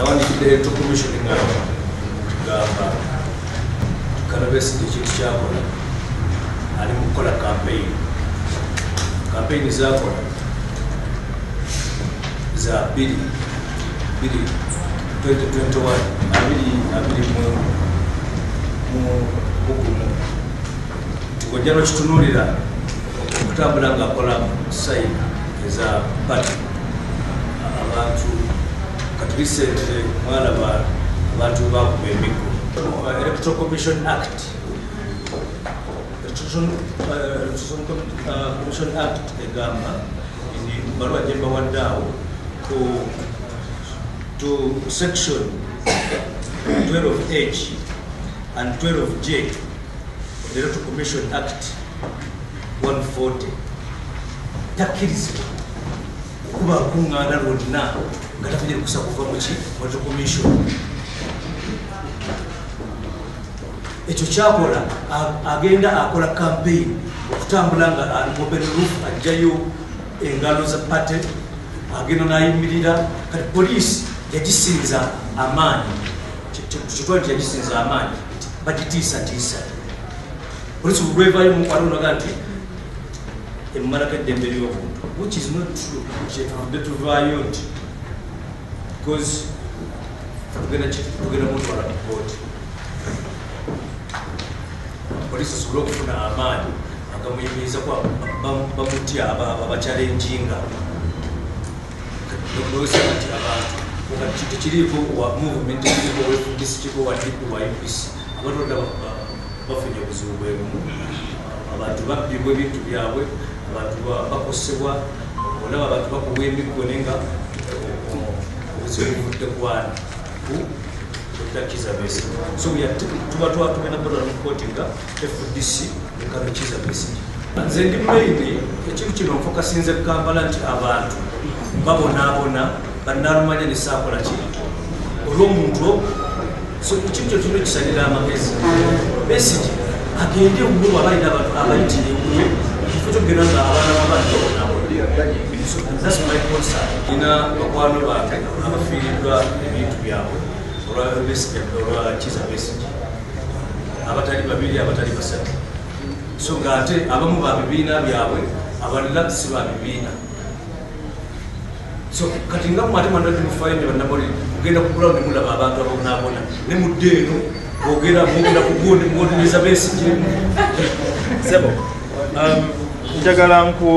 nawandikidde electoral commission gamba Kalabesi ekintu kyakola ali mu kukola campaign zakola za 2021 tikojjano kitunulira okutambula ng'akola sayini eza party abantu kati recently mwalaba abantu bakuba emiko Electoral Commission Act Commission Act egamba ni barua jemba wadao to section 12H and 12J of the Electoral Commission Act 140 takirizibwa kuba kungana lwonna nga tafunye lukusa kuva mu Electoral Commission. Ekyo kyakola agenda akola campaign okutambula nga ali mu open roof ajjayo engalo za party agenda nayimirira kati poliisi yagisinza amaanyi kitwali yagisinza amaanyi bagitiisatiisa poliisi bulwevayo mukwalonaga nti emmalako eddembe ly'obuntu which is not true kyetuvudde tuvaayo nti because tugenda mutwala mu kooti poliisi asobole okufuna amaanyi agamuyimiriza bamutya abakyalenjinga nokulowesanga nti abantu tekiriiko wa movement ekiriiko wefudisi kiriko wa DP wa UPC abantu olda bafunye obuzibu bwebumu abantu babbibwa ebintu byabwe abantu bakosebwa olaba abantu bakuwa emiggo naye nga obuzibu buvudde kwana Kiza Besi. So we are tugenda bora mu court nga FDC ekano Kiza Besi. Nze ndi maini ekintu kino nfokasinze Kampala nti abantu babona bannalumanya ne saakola ki olw'omuntu so ekintu kino kisalira amagezi Besi agende ubwo abalina abantu abayitire ubwe kifo kyogenda nga abaana b'abantu so that's my concern. Ina bakwano bange abafiiriddwa ebintu byabwe olwa Kiza Besi abatali babiri abatali basatu so ngate abamu ba bibiina byabwe abalala si ba bibiina so kati nga mu matema ndali mufaine bannaboli kugenda kugula ne mulaba abantu ababonabona ne muddeeno bogera kugundi Kiza Besi sebo njagala nku